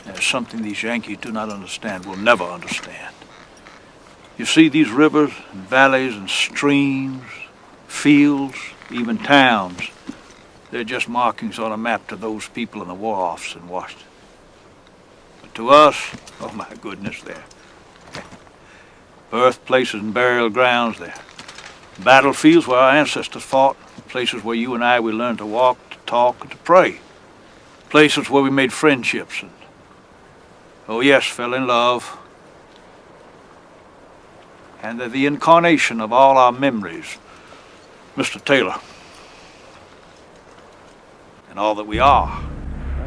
There's something these Yankees do not understand, will never understand. You see these rivers and valleys and streams, fields, even towns. They're just markings on a map to those people in the war office in Washington. But to us, oh my goodness, they're birthplaces and burial grounds. They're battlefields where our ancestors fought, places where you and I, we learned to walk, to talk, and to pray. Places where we made friendships and, oh yes, fell in love. And they're the incarnation of all our memories, Mr. Taylor, and all that we are.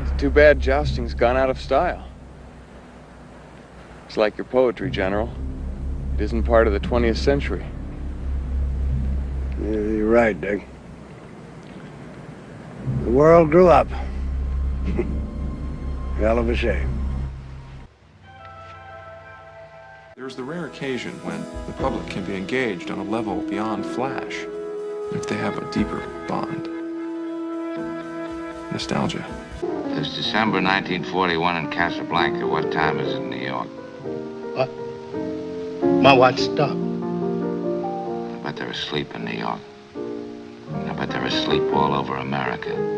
It's too bad jousting's gone out of style. It's like your poetry, General. It isn't part of the 20th century. Yeah, you're right, Dick. The world grew up. Hell of a shame. There's the rare occasion when the public can be engaged on a level beyond flash, if they have a deeper bond. Nostalgia. It's December 1941 in Casablanca. What time is it in New York? What? My watch stopped. I bet they're asleep in New York. I bet they're asleep all over America.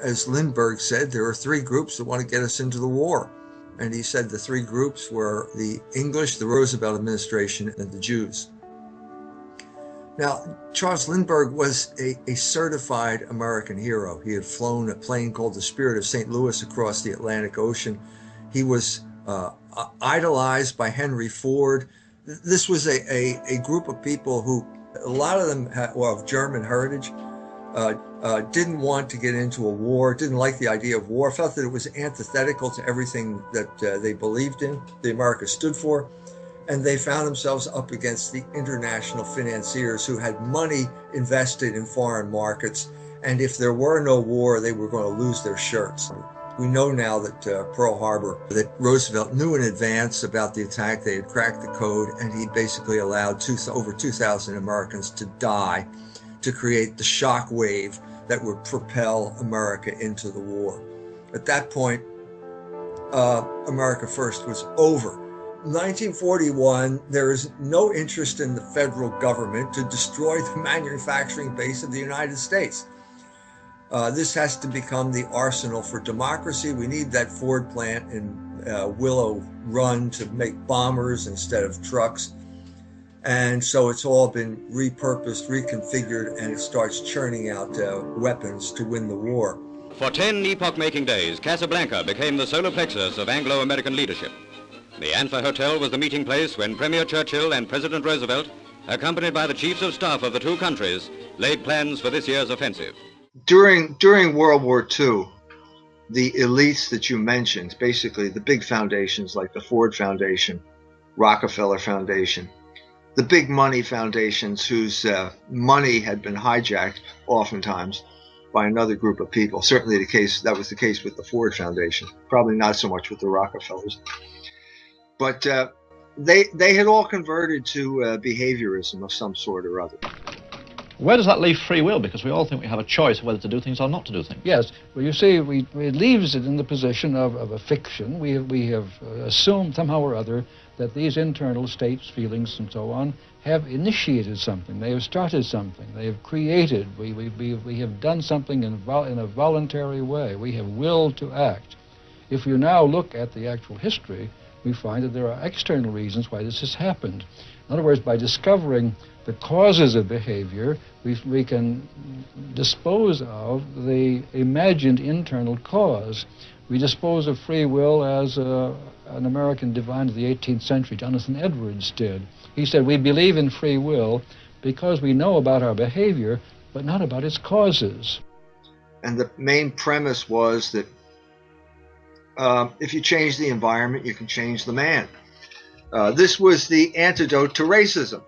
As Lindbergh said, there are three groups that want to get us into the war. And he said the three groups were the English, the Roosevelt administration, and the Jews. Now, Charles Lindbergh was a certified American hero. He had flown a plane called the Spirit of St. Louis across the Atlantic Ocean. He was idolized by Henry Ford. This was a group of people who, a lot of them were of German heritage, didn't want to get into a war, didn't like the idea of war, felt that it was antithetical to everything that they believed in, the America stood for. And they found themselves up against the international financiers who had money invested in foreign markets. And if there were no war, they were going to lose their shirts. We know now that Pearl Harbor, that Roosevelt knew in advance about the attack. They had cracked the code, and he basically allowed over 2,000 Americans to die to create the shock wave that would propel America into the war. At that point, America First was over. 1941, there is no interest in the federal government to destroy the manufacturing base of the United States. This has to become the arsenal for democracy. We need that Ford plant in Willow Run to make bombers instead of trucks. And so it's all been repurposed, reconfigured, and it starts churning out weapons to win the war. For 10 epoch-making days, Casablanca became the solar plexus of Anglo-American leadership. The Antler Hotel was the meeting place when Premier Churchill and President Roosevelt, accompanied by the chiefs of staff of the two countries, laid plans for this year's offensive. During World War II, the elites that you mentioned, basically the big foundations like the Ford Foundation, Rockefeller Foundation, the big money foundations whose money had been hijacked oftentimes by another group of people. Certainly that was the case with the Ford Foundation, probably not so much with the Rockefellers. But they had all converted to behaviorism of some sort or other. Where does that leave free will? Because we all think we have a choice whether to do things or not to do things. Yes. Well, you see, it leaves it in the position of a fiction. We have assumed somehow or other that these internal states, feelings, and so on, have initiated something. They have started something. They have created. We have done something in a voluntary way. We have willed to act. If you now look at the actual history, we find that there are external reasons why this has happened. In other words, by discovering the causes of behavior, we can dispose of the imagined internal cause. We dispose of free will as an American divine of the 18th century, Jonathan Edwards, did. He said, we believe in free will because we know about our behavior, but not about its causes. And the main premise was that if you change the environment, you can change the man. This was the antidote to racism,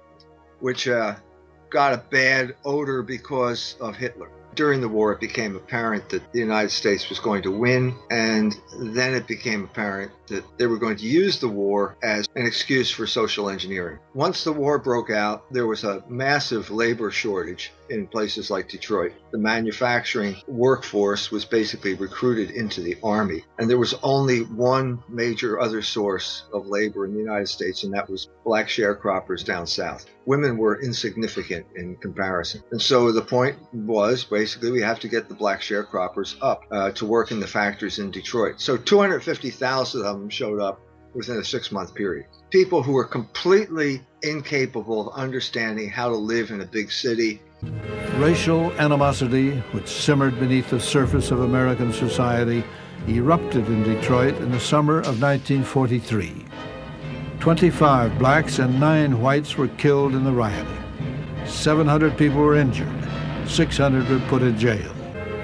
which got a bad odor because of Hitler. During the war, it became apparent that the United States was going to win, and then it became apparent that they were going to use the war as an excuse for social engineering. Once the war broke out, there was a massive labor shortage, in places like Detroit. The manufacturing workforce was basically recruited into the army, and there was only one major other source of labor in the United States, and that was black sharecroppers down south. Women were insignificant in comparison. And so the point was basically we have to get the black sharecroppers up to work in the factories in Detroit. So 250,000 of them showed up within a 6-month period. People who were completely incapable of understanding how to live in a big city. Racial animosity, which simmered beneath the surface of American society, erupted in Detroit in the summer of 1943. 25 blacks and 9 whites were killed in the rioting. 700 people were injured. 600 were put in jail.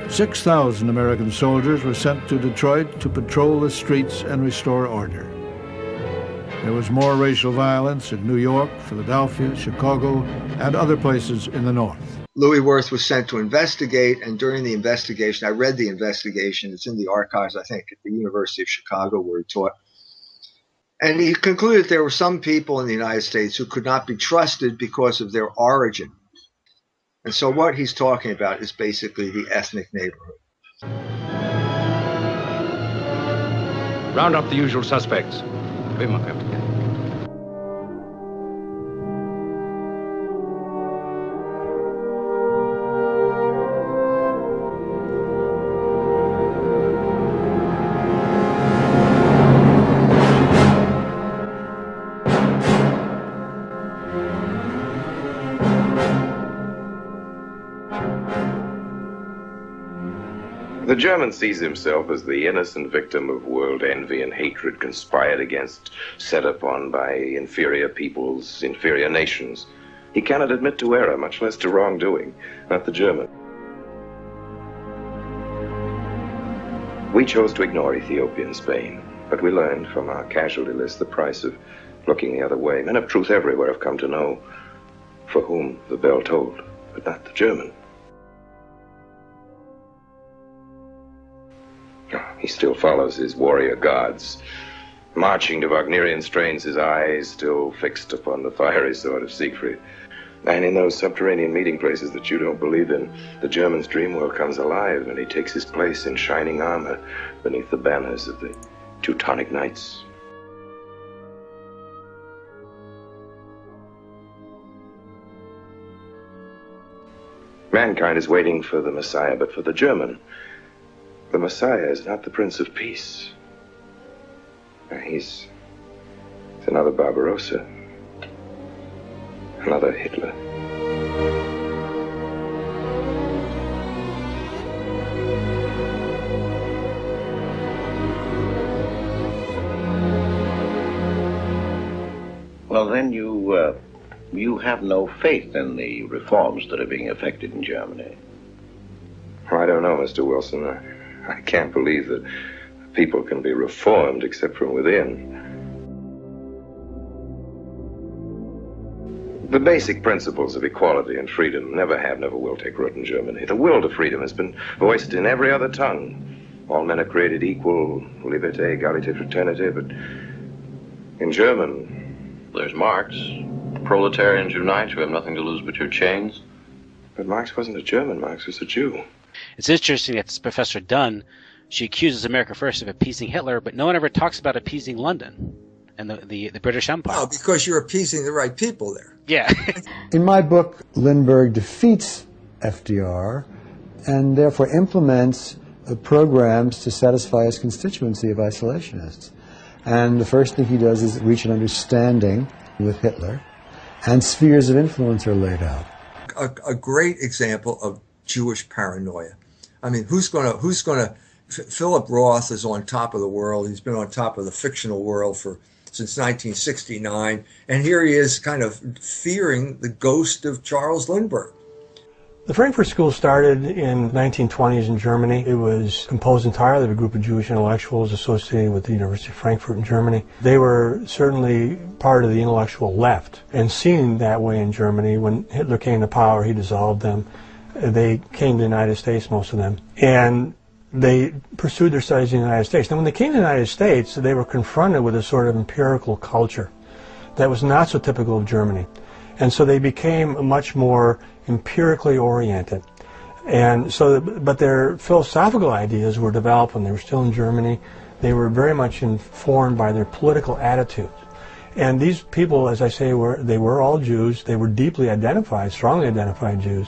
6,000 American soldiers were sent to Detroit to patrol the streets and restore order. There was more racial violence in New York, Philadelphia, Chicago, and other places in the North. Louis Wirth was sent to investigate, and during the investigation, I read the investigation, it's in the archives, I think, at the University of Chicago where he taught. And he concluded there were some people in the United States who could not be trusted because of their origin. And so what he's talking about is basically the ethnic neighborhood. Round up the usual suspects. The German sees himself as the innocent victim of world envy and hatred conspired against, set upon by inferior peoples, inferior nations. He cannot admit to error, much less to wrongdoing, not the German. We chose to ignore Ethiopia and Spain, but we learned from our casualty list the price of looking the other way. Men of truth everywhere have come to know for whom the bell tolled, but not the German. He still follows his warrior gods, marching to Wagnerian strains, his eyes still fixed upon the fiery sword of Siegfried. And in those subterranean meeting places that you don't believe in, the German's dream world comes alive, and he takes his place in shining armor beneath the banners of the Teutonic Knights. Mankind is waiting for the Messiah, but for the German, the Messiah is not the Prince of Peace. He's another Barbarossa, another Hitler. Well, then you have no faith in the reforms that are being effected in Germany. I don't know, Mr. Wilson. I can't believe that people can be reformed except from within. The basic principles of equality and freedom never have, never will take root in Germany. The will to freedom has been voiced in every other tongue. All men are created equal, liberté, égalité, fraternité, but in German... There's Marx. Proletarians unite, you have nothing to lose but your chains. But Marx wasn't a German, Marx was a Jew. It's interesting that this Professor Dunn, she accuses America first of appeasing Hitler, but no one ever talks about appeasing London and the British Empire. Oh, because you're appeasing the right people there. Yeah. In my book, Lindbergh defeats FDR and therefore implements programs to satisfy his constituency of isolationists. And the first thing he does is reach an understanding with Hitler, and spheres of influence are laid out. A great example of Jewish paranoia. I mean, who's gonna Philip Roth is on top of the world. He's been on top of the fictional world since 1969, and here he is kind of fearing the ghost of Charles Lindbergh. The Frankfurt School started in the 1920s in Germany. It was composed entirely of a group of Jewish intellectuals associated with the University of Frankfurt in Germany. They were certainly part of the intellectual left, and seen that way in Germany. When Hitler came to power, he dissolved them. They came to the United States, most of them, and they pursued their studies in the United States. Now, when they came to the United States, they were confronted with a sort of empirical culture that was not so typical of Germany. And so they became much more empirically oriented. And so, but their philosophical ideas were developed when they were still in Germany. They were very much informed by their political attitudes. And these people, as I say, they were all Jews. They were deeply identified, strongly identified Jews.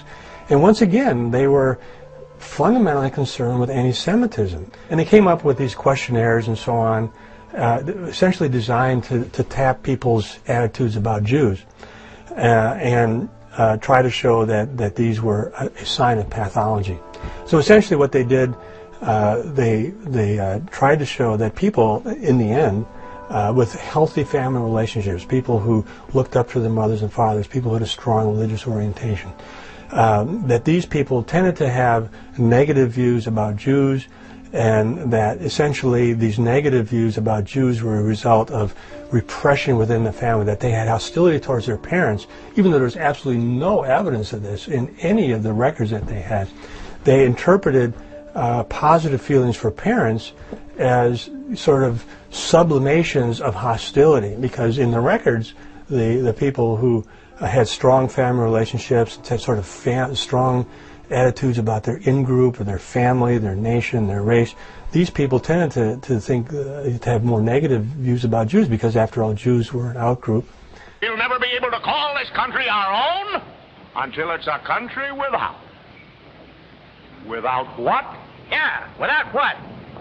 And once again, they were fundamentally concerned with anti-Semitism. And they came up with these questionnaires and so on, essentially designed to tap people's attitudes about Jews and try to show that these were a sign of pathology. So essentially what they did, they tried to show that people, in the end, with healthy family relationships, people who looked up to their mothers and fathers, people who had a strong religious orientation, that these people tended to have negative views about Jews, and that essentially these negative views about Jews were a result of repression within the family, that they had hostility towards their parents, even though there's absolutely no evidence of this in any of the records that they had. They interpreted positive feelings for parents as sort of sublimations of hostility, because in the records, the people who had strong family relationships, had sort of strong attitudes about their in-group or their family, their nation, their race, these people tended to think, to have more negative views about Jews, because after all, Jews were an out-group. We'll never be able to call this country our own until it's a country without. Without what? Yeah, without what?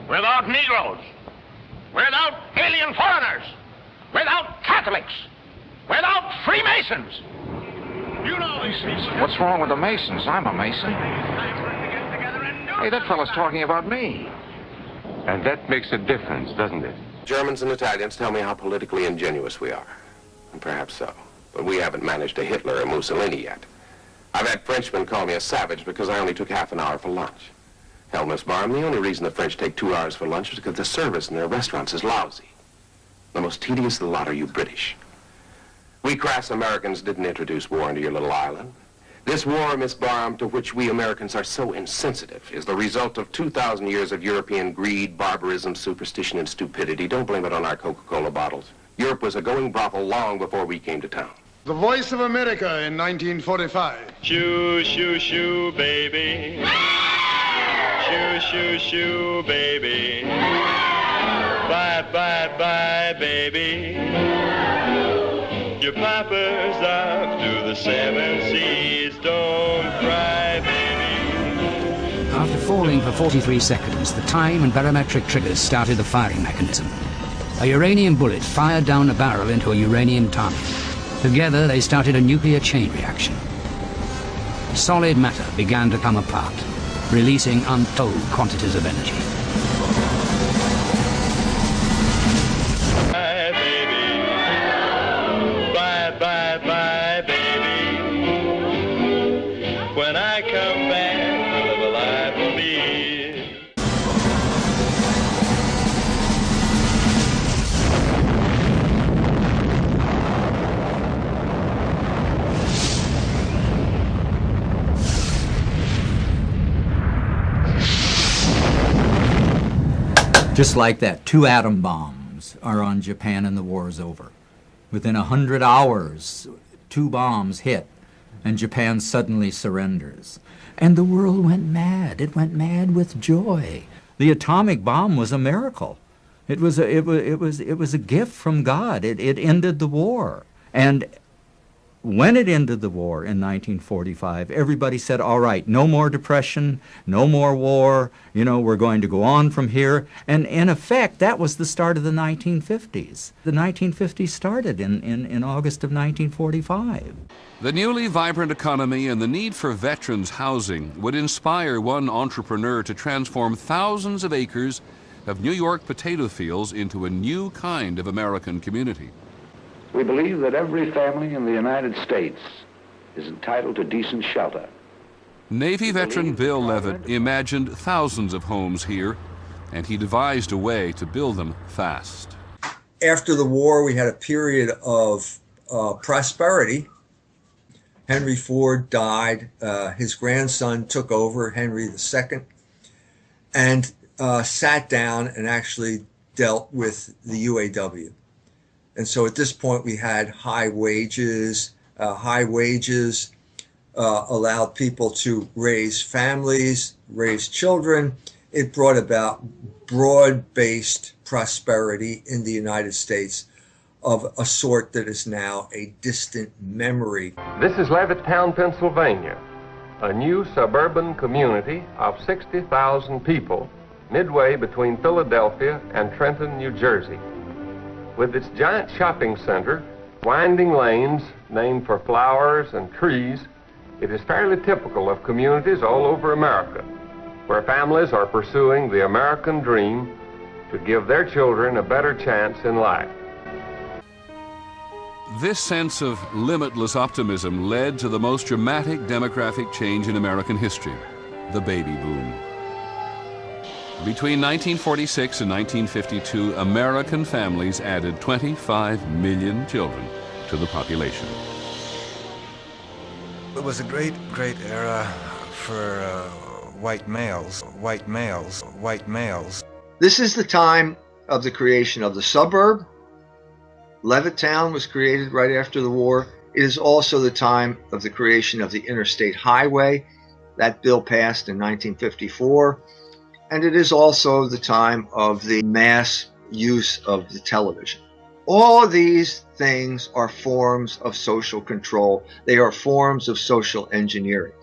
Without Negroes. Without alien foreigners. Without Catholics. Without Freemasons. You know these people. What's wrong with the Masons? I'm a Mason. Hey, that fellow's talking about me. And that makes a difference, doesn't it? Germans and Italians tell me how politically ingenuous we are. And perhaps so. But we haven't managed a Hitler or Mussolini yet. I've had Frenchmen call me a savage because I only took half an hour for lunch. Hell, Miss Barham, the only reason the French take 2 hours for lunch is because the service in their restaurants is lousy. The most tedious of the lot are you British. We crass Americans didn't introduce war into your little island. This war, Miss Barham, to which we Americans are so insensitive, is the result of 2,000 years of European greed, barbarism, superstition, and stupidity. Don't blame it on our Coca-Cola bottles. Europe was a going brothel long before we came to town. The Voice of America in 1945. Shoo, shoo, shoo, baby. Shoo, shoo, shoo, baby. Bye, bye, bye, baby. Your papa's up to the 7 seas. Don't cry, baby. After falling for 43 seconds, the time and barometric triggers started the firing mechanism. A uranium bullet fired down a barrel into a uranium target. Together, they started a nuclear chain reaction. Solid matter began to come apart, releasing untold quantities of energy. When I come back, we'll live a life for me. Just like that, 2 atom bombs are on Japan and the war is over. Within 100 hours, 2 bombs hit, and Japan suddenly surrenders. And the world went mad. It went mad with joy. The atomic bomb was a miracle. It was a gift from God. It ended the war. And when it ended the war in 1945, everybody said, all right, no more depression, no more war, we're going to go on from here. And in effect, that was the start of the 1950s. The 1950s started in August of 1945. The newly vibrant economy and the need for veterans' housing would inspire one entrepreneur to transform thousands of acres of New York potato fields into a new kind of American community. We believe that every family in the United States is entitled to decent shelter. Navy veteran Bill Levitt imagined thousands of homes here, and he devised a way to build them fast. After the war, we had a period of prosperity. Henry Ford died. His grandson took over, Henry II, and sat down and actually dealt with the UAW. And so at this point, we had high wages, high wages allowed people to raise families, raise children. It brought about broad-based prosperity in the United States of a sort that is now a distant memory. This is Levittown, Pennsylvania, a new suburban community of 60,000 people midway between Philadelphia and Trenton, New Jersey. With its giant shopping center, winding lanes named for flowers and trees, it is fairly typical of communities all over America, where families are pursuing the American dream to give their children a better chance in life. This sense of limitless optimism led to the most dramatic demographic change in American history, the baby boom. Between 1946 and 1952, American families added 25 million children to the population. It was a great, great era for white males. This is the time of the creation of the suburb. Levittown was created right after the war. It is also the time of the creation of the interstate highway. That bill passed in 1954. And it is also the time of the mass use of the television. All of these things are forms of social control. They are forms of social engineering.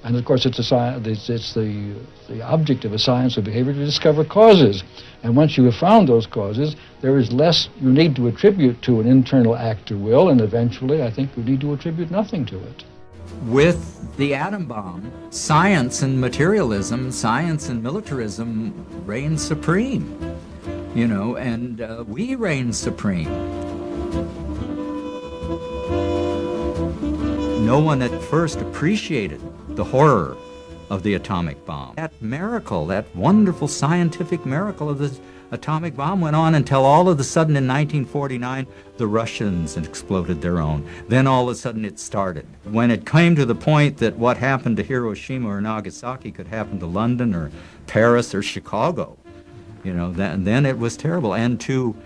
And of course, it's the object of a science of behavior to discover causes. And once you have found those causes, there is less you need to attribute to an internal act or will, and eventually, I think, you need to attribute nothing to it. With the atom bomb, science and materialism, science and militarism reign supreme, you know, and we reign supreme. No one at first appreciated the horror of the atomic bomb. That miracle, that wonderful scientific miracle of the atomic bomb went on until all of a sudden in 1949, the Russians exploded their own. Then all of a sudden it started. When it came to the point that what happened to Hiroshima or Nagasaki could happen to London or Paris or Chicago, you know, then it was terrible. And to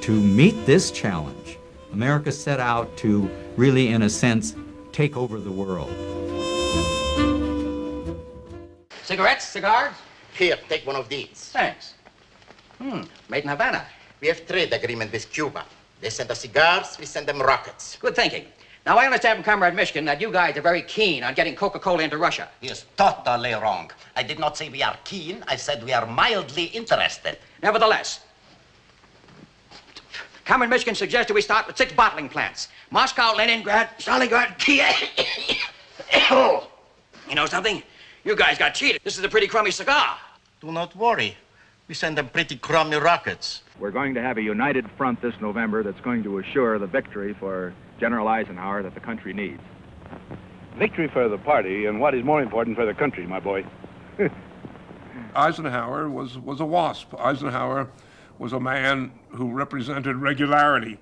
meet this challenge, America set out to really, in a sense, take over the world. Cigarettes, cigars? Here, take one of these. Thanks. Made in Havana. We have trade agreement with Cuba. They send us cigars, we send them rockets. Good thinking. Now, I understand from Comrade Michigan that you guys are very keen on getting Coca-Cola into Russia. He is totally wrong. I did not say we are keen. I said we are mildly interested. Nevertheless, Comrade Michigan suggested we start with 6 bottling plants. Moscow, Leningrad, Stalingrad, Kiev. Oh, you know something? You guys got cheated. This is a pretty crummy cigar. Do not worry. We send them pretty crummy rockets. We're going to have a united front this November that's going to assure the victory for General Eisenhower that the country needs. Victory for the party, and what is more important for the country, my boy. Eisenhower was a wasp. Eisenhower was a man who represented regularity,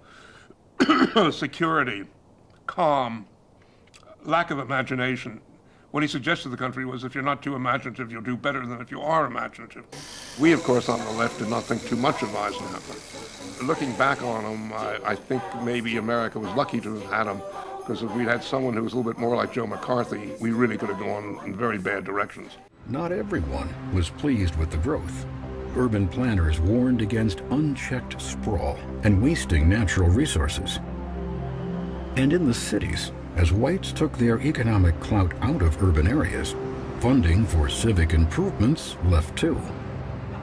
security, calm, lack of imagination. What he suggested to the country was, if you're not too imaginative, you'll do better than if you are imaginative. We, of course, on the left did not think too much of Eisenhower. Looking back on him, I think maybe America was lucky to have had him, because if we'd had someone who was a little bit more like Joe McCarthy, we really could have gone in very bad directions. Not everyone was pleased with the growth. Urban planners warned against unchecked sprawl and wasting natural resources. And in the cities, as whites took their economic clout out of urban areas, funding for civic improvements left too.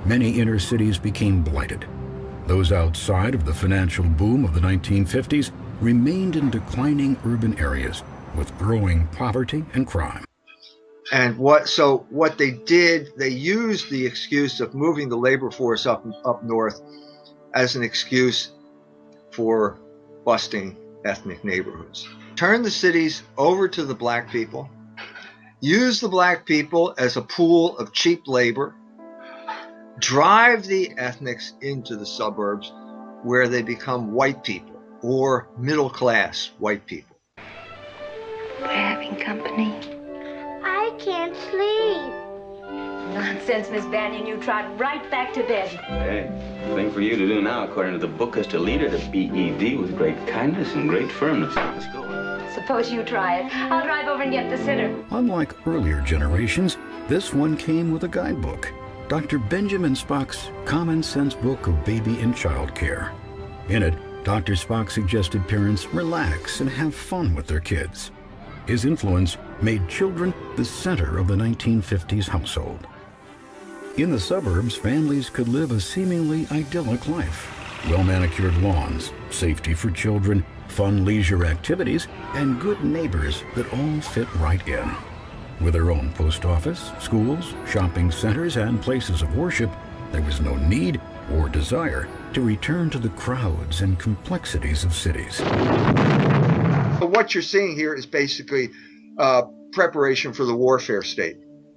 Many inner cities became blighted. Those outside of the financial boom of the 1950s remained in declining urban areas with growing poverty and crime. And what they did, they used the excuse of moving the labor force up north as an excuse for busting ethnic neighborhoods. Turn the cities over to the black people, use the black people as a pool of cheap labor, drive the ethnics into the suburbs where they become white people or middle class white people. We're having company. I can't sleep. Nonsense, Miss Bannion. You trot right back to bed. Hey, the thing for you to do now, according to the book, is to lead her to BED with great kindness and great firmness. Let's go. Suppose you try it. I'll drive over and get the sitter. Unlike earlier generations, this one came with a guidebook. Dr. Benjamin Spock's Common Sense Book of Baby and Child Care. In it, Dr. Spock suggested parents relax and have fun with their kids. His influence made children the center of the 1950s household. In the suburbs, families could live a seemingly idyllic life. Well-manicured lawns, safety for children, fun leisure activities, and good neighbors that all fit right in. With their own post office, schools, shopping centers, and places of worship, there was no need or desire to return to the crowds and complexities of cities. So what you're seeing here is basically preparation for the warfare state.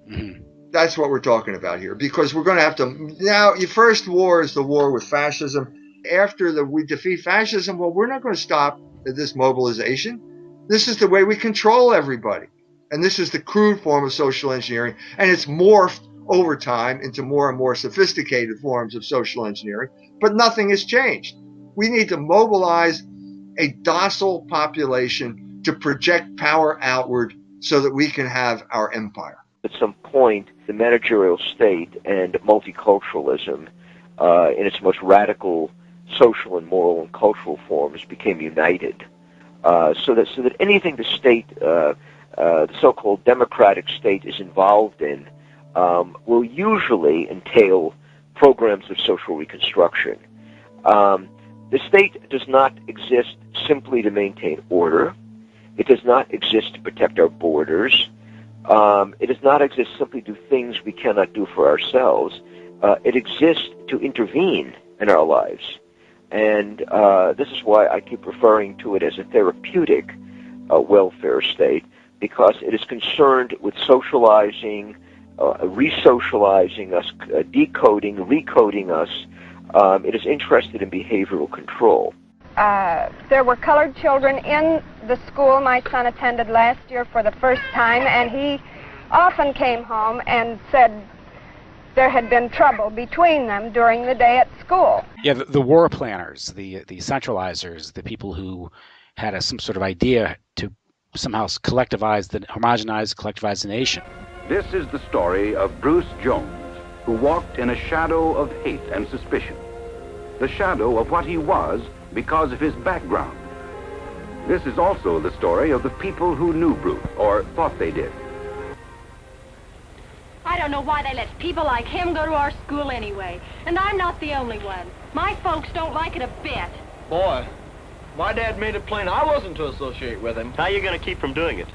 Mm-hmm. That's what we're talking about here, because we're going to have to now. Your first war is the war with fascism. After we defeat fascism, well, we're not going to stop this mobilization. This is the way we control everybody, and this is the crude form of social engineering, and it's morphed over time into more and more sophisticated forms of social engineering. But nothing has changed. We need to mobilize a docile population to project power outward so that we can have our empire. At some point, the managerial state and multiculturalism, in its most radical social and moral and cultural forms, became united. So that anything the state, the so-called democratic state, is involved in will usually entail programs of social reconstruction. The state does not exist simply to maintain order. It does not exist to protect our borders. It does not exist simply to do things we cannot do for ourselves. It exists to intervene in our lives. And this is why I keep referring to it as a therapeutic welfare state, because it is concerned with socializing, re-socializing us, decoding, recoding us. It is interested in behavioral control. There were colored children in the school my son attended last year for the first time, and he often came home and said there had been trouble between them during the day at school. Yeah, the war planners, the centralizers, the people who had some sort of idea to somehow collectivize the nation. This is the story of Bruce Jones, who walked in a shadow of hate and suspicion. The shadow of what he was because of his background. This is also the story of the people who knew Bruce, or thought they did. I don't know why they let people like him go to our school anyway. And I'm not the only one. My folks don't like it a bit. Boy, my dad made it plain I wasn't to associate with him. How are you going to keep from doing it?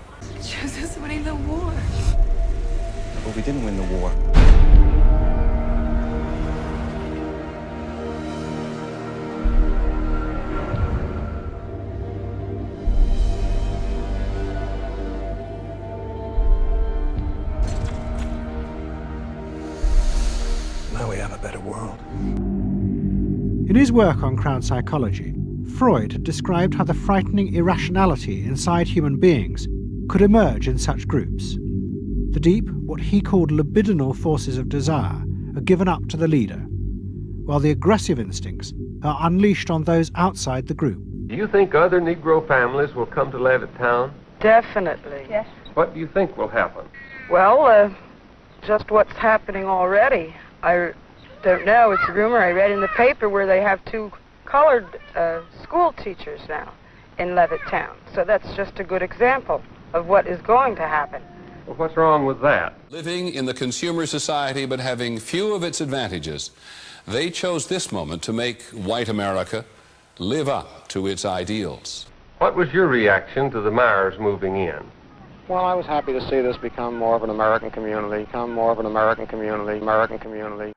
Choose us winning the war. But we didn't win the war. Now we have a better world. In his work on crowd psychology, Freud had described how the frightening irrationality inside human beings could emerge in such groups. The deep, what he called libidinal forces of desire, are given up to the leader, while the aggressive instincts are unleashed on those outside the group. Do you think other Negro families will come to Levittown? Definitely. Yes. What do you think will happen? Well, just what's happening already. I don't know. It's a rumor I read in the paper where they have 2 colored school teachers now in Levittown. So that's just a good example of what is going to happen. Well, what's wrong with that? Living in the consumer society but having few of its advantages, they chose this moment to make white America live up to its ideals. What was your reaction to the Myers moving in? Well, I was happy to see this become more of an American community,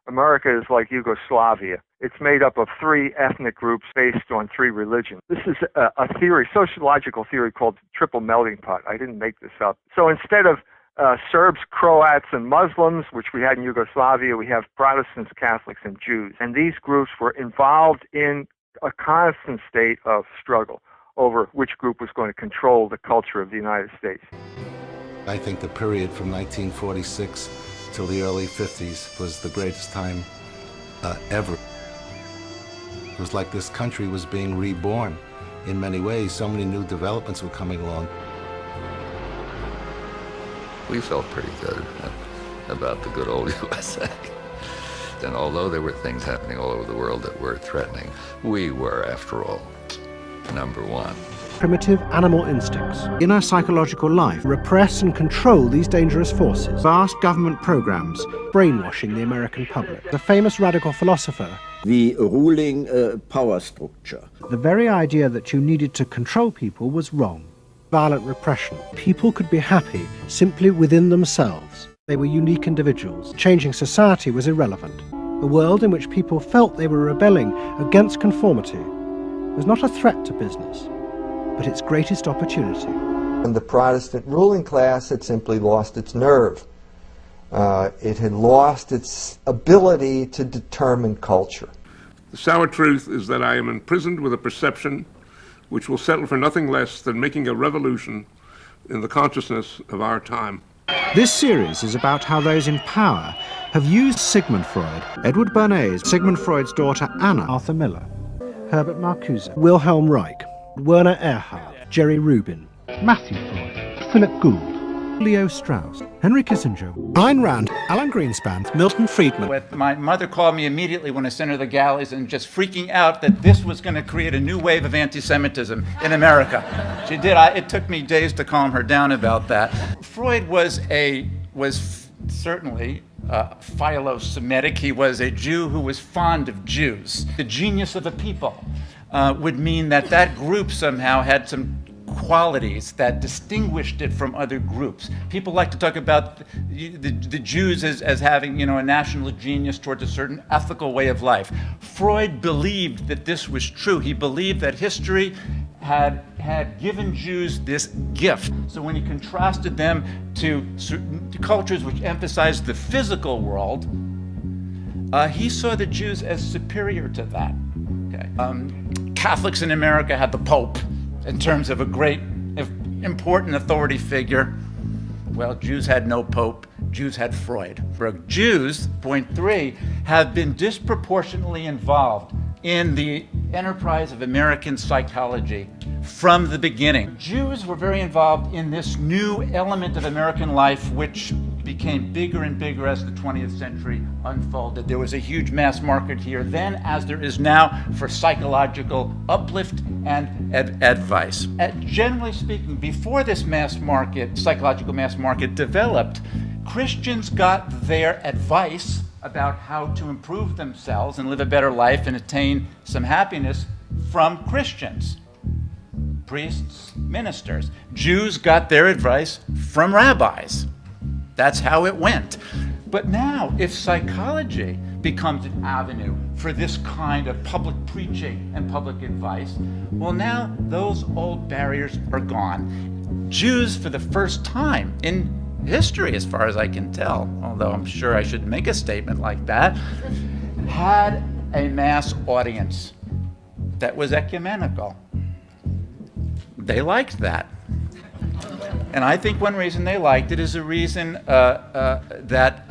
America is like Yugoslavia. It's made up of 3 ethnic groups based on 3 religions. This is a theory, sociological theory called triple melting pot. I didn't make this up. So instead of Serbs, Croats, and Muslims, which we had in Yugoslavia, we have Protestants, Catholics, and Jews. And these groups were involved in a constant state of struggle over which group was going to control the culture of the United States. I think the period from 1946 till the early 50s was the greatest time ever. It was like this country was being reborn in many ways. So many new developments were coming along. We felt pretty good about the good old USA. And although there were things happening all over the world that were threatening, we were, after all, number one. Primitive animal instincts, inner psychological life, repress and control these dangerous forces. Vast government programs brainwashing the American public. The famous radical philosopher, the ruling power structure. The very idea that you needed to control people was wrong. Violent repression. People could be happy simply within themselves. They were unique individuals. Changing society was irrelevant. A world in which people felt they were rebelling against conformity was not a threat to business, but its greatest opportunity. And the Protestant ruling class had simply lost its nerve. It had lost its ability to determine culture. The sour truth is that I am imprisoned with a perception which will settle for nothing less than making a revolution in the consciousness of our time. This series is about how those in power have used Sigmund Freud, Edward Bernays, Sigmund Freud's daughter Anna, Arthur Miller, Herbert Marcuse, Wilhelm Reich, Werner Erhard, Jerry Rubin, Matthew Freud, Philip Gould, Leo Strauss, Henry Kissinger, Ayn Rand, Alan Greenspan, Milton Friedman. My mother called me immediately when I sent her the galleys and just freaking out that this was going to create a new wave of anti-Semitism in America. She did. It took me days to calm her down about that. Freud was certainly philo-Semitic. He was a Jew who was fond of Jews. The genius of a people would mean that group somehow had some qualities that distinguished it from other groups. People like to talk about the Jews as having, a national genius towards a certain ethical way of life. Freud believed that this was true. He believed that history had given Jews this gift. So when he contrasted them to cultures which emphasized the physical world, he saw the Jews as superior to that. Okay. Catholics in America had the Pope in terms of a great, important authority figure. Well, Jews had no Pope. Jews had Freud. Jews, point 3, have been disproportionately involved in the enterprise of American psychology from the beginning. Jews were very involved in this new element of American life, which became bigger and bigger as the 20th century unfolded. There was a huge mass market here then, as there is now, for psychological uplift and advice. Generally speaking, before this mass market, psychological mass market developed, Christians got their advice about how to improve themselves and live a better life and attain some happiness from Christians, priests, ministers. Jews got their advice from rabbis. That's how it went. But now, if psychology becomes an avenue for this kind of public preaching and public advice, well, now those old barriers are gone. Jews, for the first time in history, as far as I can tell, although I'm sure I should make a statement like that, had a mass audience that was ecumenical. They liked that. And I think one reason they liked it is a reason that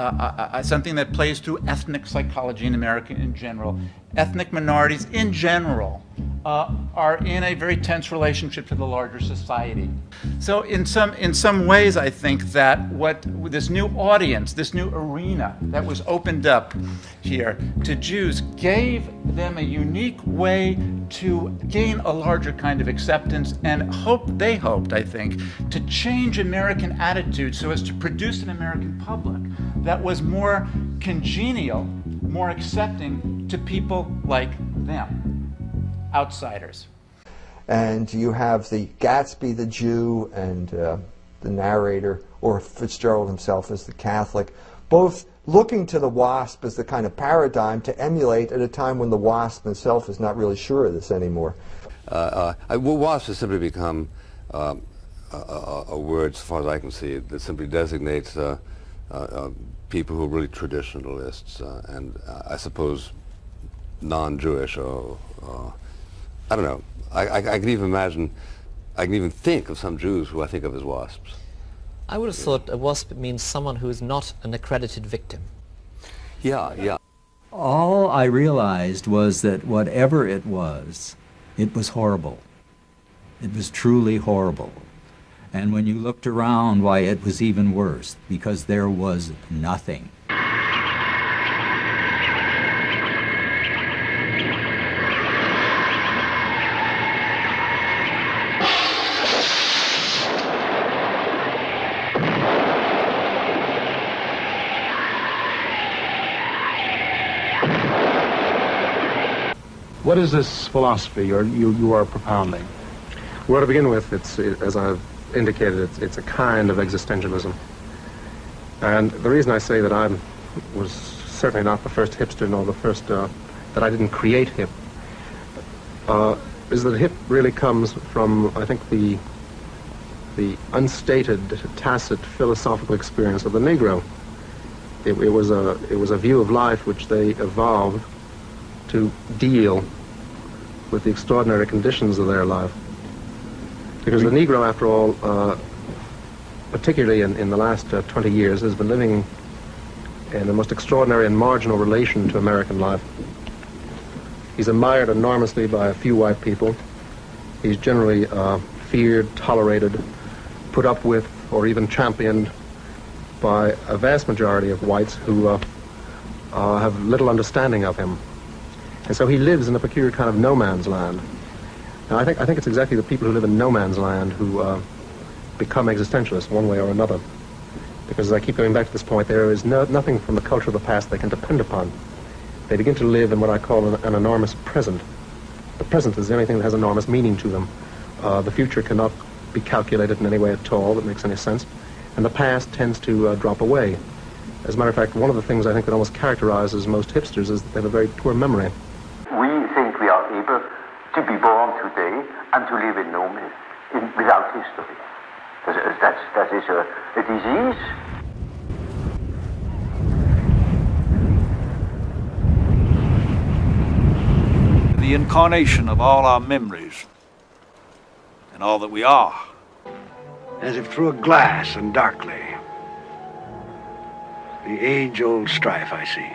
something that plays through ethnic psychology in America in general. Ethnic minorities in general are in a very tense relationship to the larger society. So in some ways, I think that what this new audience, this new arena that was opened up here to Jews gave them a unique way to gain a larger kind of acceptance, and they hoped, I think, to change American attitudes so as to produce an American public that was more congenial, more accepting to people like them, outsiders. And you have the Gatsby the Jew and the narrator, or Fitzgerald himself as the Catholic, both looking to the WASP as the kind of paradigm to emulate at a time when the WASP itself is not really sure of this anymore. WASP has simply become a word, as far as I can see, that simply designates people who are really traditionalists and I suppose non-Jewish or I don't know. I can even imagine, I can even think of some Jews who I think of as WASPs. I would have thought a WASP means someone who is not an accredited victim. Yeah. All I realized was that whatever it was horrible. It was truly horrible. And when you looked around, why, it was even worse, because there was nothing. What is this philosophy you are propounding? Well, to begin with, as I've indicated, it's a kind of existentialism. And the reason I say that I was certainly not the first hipster, nor the first, that I didn't create hip, is that hip really comes from, I think, the unstated, tacit philosophical experience of the Negro. It was a view of life which they evolved to deal with the extraordinary conditions of their life. Because the Negro, after all, particularly in the last 20 years, has been living in the most extraordinary and marginal relation to American life. He's admired enormously by a few white people. He's generally feared, tolerated, put up with, or even championed by a vast majority of whites who have little understanding of him. And so he lives in a peculiar kind of no man's land. Now, I think it's exactly the people who live in no man's land who become existentialists one way or another. Because as I keep going back to this point, there is nothing from the culture of the past they can depend upon. They begin to live in what I call an enormous present. The present is the only thing that has enormous meaning to them. The future cannot be calculated in any way at all that makes any sense. And the past tends to drop away. As a matter of fact, one of the things I think that almost characterizes most hipsters is that they have a very poor memory. We think we are able to be born today and to live in no myth, without history. That is a disease. The incarnation of all our memories and all that we are. As if through a glass and darkly, the age-old strife I see,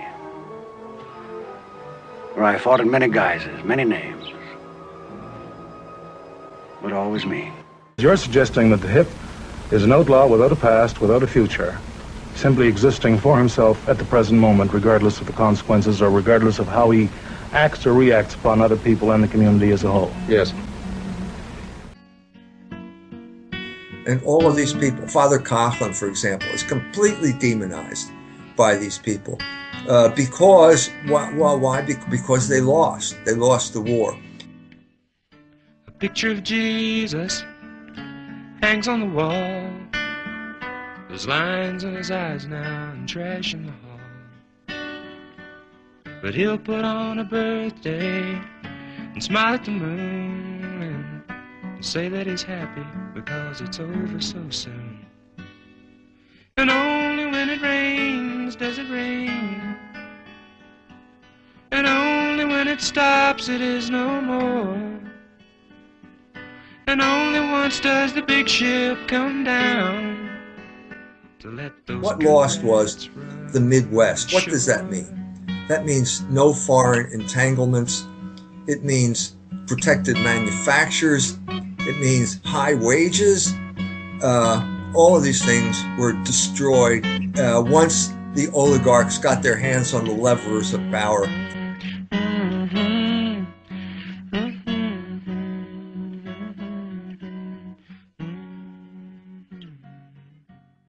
where I fought in many guises, many names, but always me. You're suggesting that the hip is an outlaw without a past, without a future, simply existing for himself at the present moment, regardless of the consequences or regardless of how he acts or reacts upon other people and the community as a whole. Yes. And all of these people, Father Coughlin, for example, is completely demonized by these people. Because, why? Because they lost. They lost the war. A picture of Jesus hangs on the wall. There's lines in his eyes now and trash in the hall. But he'll put on a birthday and smile at the moon and say that he's happy because it's over so soon. And only when it rains does it rain. And only when it stops it is no more. And only once does the big ship come down to let those. What lost was the Midwest. What does that mean? That means no foreign entanglements. It means protected manufacturers. It means high wages. All of these things were destroyed once the oligarchs got their hands on the levers of power.